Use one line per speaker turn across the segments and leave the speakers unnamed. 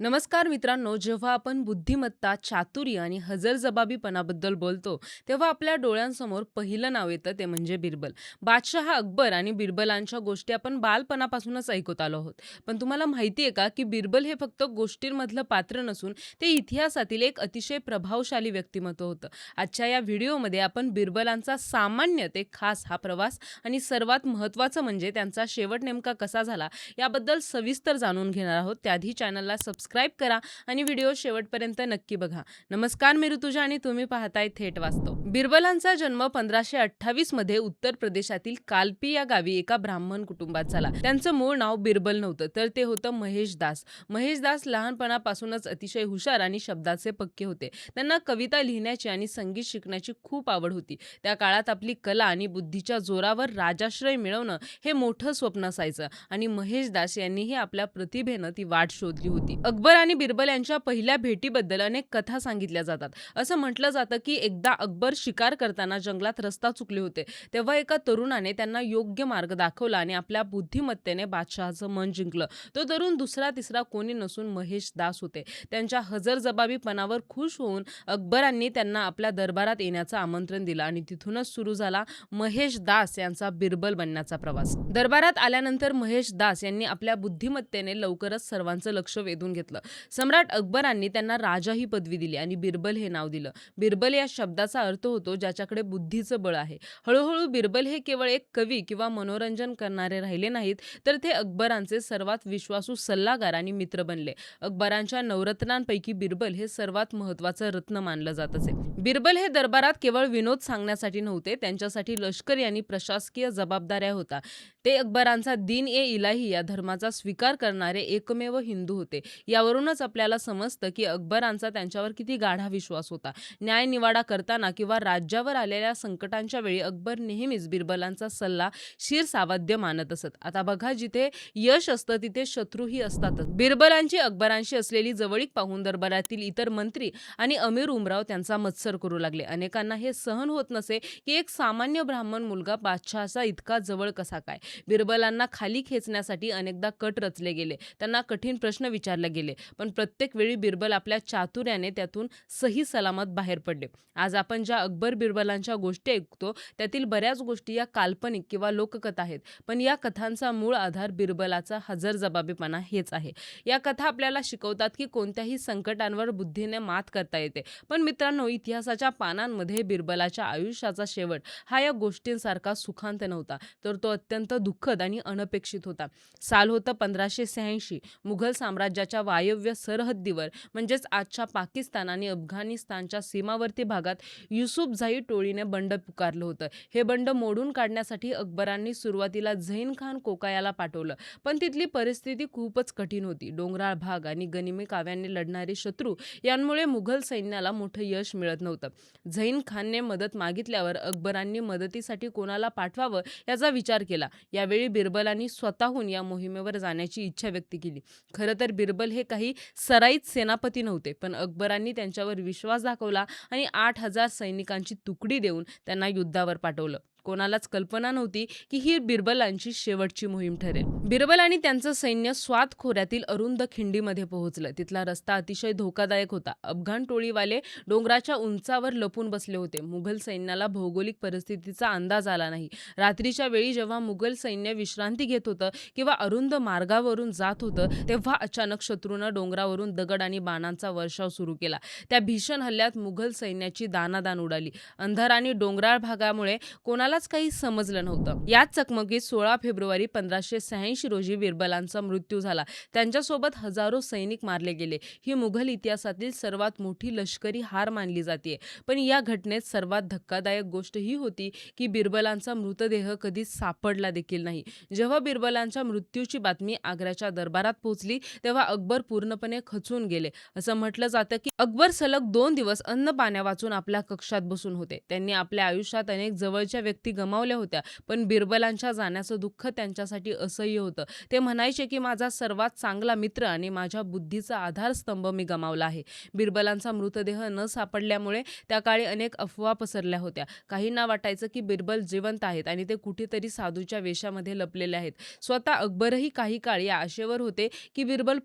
नमस्कार मित्रांनो, जेव्हा आपण बुद्धिमत्ता, चातुर्य आणि हजरजबाबीपणाबद्दल बोलतो, तेव्हा आपल्या डोळ्यांसमोर पहिलं नाव येतं ते म्हणजे बिरबल. बादशहा अकबर आणि बिरबलांच्या गोष्टी आपण बालपणापासूनच ऐकत आलो आहोत. पण तुम्हाला माहिती आहे का, की बिरबल हे फक्त गोष्टींमधलं पात्र नसून ते इतिहासातील एक अतिशय प्रभावशाली व्यक्तिमत्व होतं. आजच्या या व्हिडिओमध्ये आपण बिरबलांचा सामान्य ते खास हा प्रवास आणि सर्वात महत्त्वाचं म्हणजे त्यांचा शेवट नेमका कसा झाला, याबद्दल सविस्तर जाणून घेणार आहोत. त्याआधी चॅनलला सबस्क्राईब करा आणि व्हिडिओ शेवटपर्यंत नक्की बघा. नमस्कार, मी ऋतुजा आणि तुम्ही पाहताय थेट वास्तव. बिरबलांचा जन्म 1528 मध्ये उत्तर प्रदेशातील कालपी या गावी एका ब्राह्मण कुटुंबात झाला. त्यांचं मूळ नाव बिरबल नव्हतं, तर ते होतं महेश दास. महेश दास लहानपणापासूनच अतिशय हुशार आणि शब्दाचे पक्के होते. त्यांना कविता लिहिण्याची आणि संगीत शिकण्याची खूप आवड होती. त्या काळात आपली कला आणि बुद्धीच्या जोरावर राजाश्रय मिळवणं हे मोठं स्वप्न असायचं आणि महेश दास यांनीही आपल्या प्रतिभेनं ती वाट शोधली होती. अकबर आणि बिरबल यांच्या पहिल्या भेटीबद्दल अनेक कथा सांगितल्या जातात. असं म्हटलं जातं की एकदा अकबर शिकार करताना जंगलात रस्ता चुकले होते. तेव्हा एका तरुणाने त्यांना योग्य मार्ग दाखवला आणि आपल्या बुद्धिमत्तेने बादशहाचं मन जिंकलं. तो तरुण दुसरा तिसरा कोणी नसून महेश दास होते. त्यांच्या हजरजबाबीपणावर खुश होऊन अकबरांनी त्यांना आपल्या दरबारात येण्याचं आमंत्रण दिलं आणि तिथूनच सुरू झाला महेश दास यांचा बिरबल बनण्याचा प्रवास. दरबारात आल्यानंतर महेश दास यांनी आपल्या बुद्धिमत्तेने लवकरच सर्वांचं लक्ष वेधून घेतलं. सम्राट अकबरांनी त्यांना राजा ही पदवी दिली आणि बिरबल हे नाव दिलं. बिरबल या शब्दाचा अर्थ होतो ज्याच्याकडे बुद्धीचं बळ आहे. हळूहळू बिरबल हे केवळ एक कवी किंवा मनोरंजन करणारे राहिले नाहीत, तर ते अकबरांचे सर्वात विश्वासू सल्लागार आणि मित्र बनले. अकबरांच्या नवरत्नांपैकी बिरबल हे सर्वात महत्त्वाचं रत्न मानलं जात असे. बिरबल हे दरबारात केवळ विनोद सांगण्यासाठी नव्हते, त्यांच्यासाठी लष्करी आणि प्रशासकीय जबाबदाऱ्या होता. ते अकबरांचा दीन ए इलाही या धर्माचा स्वीकार करणारे एकमेव हिंदू होते. यावरूनच आपल्याला समजतं की अकबरांचा त्यांच्यावर किती गाढा विश्वास होता. न्यायनिवाडा करताना किंवा राज्यावर आलेल्या संकटांच्या वेळी अकबर नेहमीच बिरबलांचा सल्ला शिरसावद्य मानत असत. आता बघा, जिथे यश असतं तिथे शत्रूही असतातच. बिरबलांची अकबरांशी असलेली जवळीक पाहून दरबारातील इतर मंत्री आणि अमीर उमराव त्यांचा मत्सर करू लागले. अनेकांना हे सहन होत नसे की एक सामान्य ब्राह्मण मुलगा बादशहाचा इतका जवळ कसा काय. बिरबलांना खाली खेचण्यासाठी अनेकदा कट रचले गेले, त्यांना कठीण प्रश्न विचारले गेले, पण प्रत्येक वेळी बिरबल आपल्या चातुर्याने त्यातून सही सलामत बाहेर पडले. आज आपण ज्या अकबर बिरबलांच्या गोष्टी ऐकतो त्यातील बऱ्याच गोष्टी या काल्पनिक किंवा लोककथा आहेत, पण या कथांचा मूळ आधार बिरबलाचा हजरजबाबीपणा हेच आहे. या कथा आपल्याला शिकवतात की कोणत्याही संकटांवर बुद्धीने मात करता येते. पण मित्रांनो, इतिहासाच्या पानांमध्ये बिरबलाच्या आयुष्याचा शेवट हा या गोष्टींसारखा सुखांत नव्हता, तर तो अत्यंत दुःखद आणि अनपेक्षित होता. साल होतं 1586. मुघल साम्राज्याच्या वायव्य सरहद्दीवर म्हणजेच आजच्या पाकिस्तान आणि अफगाणिस्तानच्या सीमावर्ती भागात युसुफजाई टोळीने बंड पुकारलं होतं. हे बंड मोडून काढण्यासाठी अकबरांनी सुरुवातीला झैन खान कोकायाला पाठवलं, पण तिथली परिस्थिती खूपच कठीण होती. डोंगराळ भाग आणि गनिमी काव्याने लढणारे शत्रू यांमुळे मुघल सैन्याला मोठं यश मिळत नव्हतं. झैन खानने मदत मागितल्यावर अकबरांनी मदतीसाठी कोणाला पाठवावं याचा विचार केला. यावेळी बिरबलांनी स्वतःहून या मोहिमेवर जाण्याची इच्छा व्यक्त केली. खरं तर बिरबल हे काही सराईत सेनापती नव्हते, पण अकबरांनी त्यांच्यावर विश्वास दाखवला आणि 8,000 सैनिकांची तुकडी देऊन त्यांना युद्धावर पाठवलं. कोणालाच कल्पना नव्हती की ही बिरबलांची शेवटची मोहीम ठरेल. बिरबल आणि त्यांचं सैन्य स्वात खोऱ्यातील अरुंद खिंडीमध्ये पोहोचलं. तिथला रस्ता अतिशय धोकादायक होता. अफगाण टोळीवाले डोंगराच्या उंचावर लपून बसले होते. मुघल सैन्याला भौगोलिक परिस्थितीचा अंदाज आला नाही. रात्रीच्या वेळी जेव्हा मुघल सैन्य विश्रांती घेत होतं किंवा अरुंद मार्गावरून जात होतं, तेव्हा अचानक शत्रूनं डोंगरावरून दगड आणि बाणांचा वर्षाव सुरू केला. त्या भीषण हल्ल्यात मुघल सैन्याची दाणादाण उडाली. अंधार आणि डोंगराळ भागामुळे कोणालाच काही समजलं नव्हतं. याच चकमकीत 16 फेब्रुवारी 1586 रोजी बिरबलांचा मृत्यू झाला. त्यांच्यासोबत हजारो सैनिक मारले गेले. ही मुघल इतिहासातील सर्वात मोठी लष्करी हार मानली जाते. पण या घटनेत सर्वात धक्कादायक गोष्ट ही होती की बिरबलांचा मृतदेह कधीच सापडला देखील नाही. जेव्हा बिरबलांच्या मृत्यूची बातमी आग्र्याच्या दरबारात पोहोचली तेव्हा अकबर पूर्णपणे खचून गेले. असं म्हटलं जातं की अकबर सलग 2 दिवस अन्न पाण्या वाचून आपल्या कक्षात बसून होते. त्यांनी आपल्या आयुष्यात अनेक जवळच्या व्यक्ती व्यक्ती गमावल्या होत्या, पण बिरबलांच्या जाण्याचं दुःख त्यांच्यासाठी असह्य होतं. ते म्हणायचे की माझा सर्वात चांगला मित्र आणि माझ्या बुद्धीचा आधारस्तंभ मी गमावला आहे. बिरबलांचा मृतदेह न सापडल्यामुळे त्या काळी अनेक अफवा पसरल्या होत्या. काहींना वाटायचं की बिरबल जिवंत आहेत आणि ते कुठेतरी साधूच्या वेशामध्ये लपलेले आहेत. स्वतः अकबरही काही काळ या आशेवर होते की बिरबल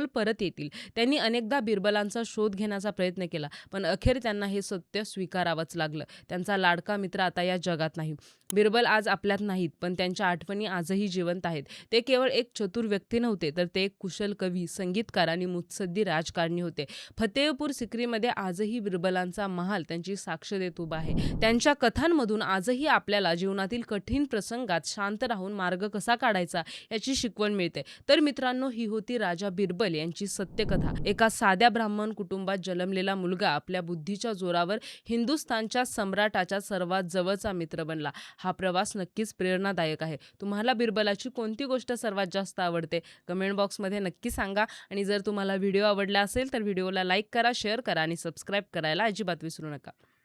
परत येतील. त्यांनी अनेकदा बिरबलांचा शोध घेण्याचा प्रयत्न केला, पण अखेर त्यांना हे सत्य स्वीकारावंच लागलं. त्यांचा लाडका मित्र आता या जगात नाही. बिरबल आज आपल्यात नाहीत, पण त्यांच्या आठवणी आजही जिवंत आहेत. ते केवळ एक चतुर व्यक्ती नव्हते, तर ते एक कुशल कवी, संगीतकार आणि मुत्सद्दी राजकारणी होते. फतेहपूर सिक्रीमध्ये आजही बिरबलांचा महाल त्यांची साक्ष देत उभा आहे. त्यांच्या कथांमधून आजही आपल्याला जीवनातील कठीण प्रसंगात शांत राहून मार्ग कसा काढायचा याची शिकवण मिळते. तर मित्रांनो, ही होती राजा बिरबल यांची सत्यकथा. एका साध्या ब्राह्मण कुटुंबात जन्मलेला मुलगा आपल्या बुद्धीच्या जोरावर हिंदुस्थानच्या सम्राटाच्या सर्वात जवळचा मित्र बनला. हा प्रवास नक्कीच प्रेरणादायक आहे. तुम्हाला बिरबलाची कोणती गोष्ट सर्वात जास्त आवडते? कमेंट बॉक्समध्ये नक्की सांगा. आणि जर तुम्हाला व्हिडिओ आवडला असेल तर व्हिडिओला लाईक करा, शेअर करा आणि सबस्क्राईब करायला अजिबात विसरू नका.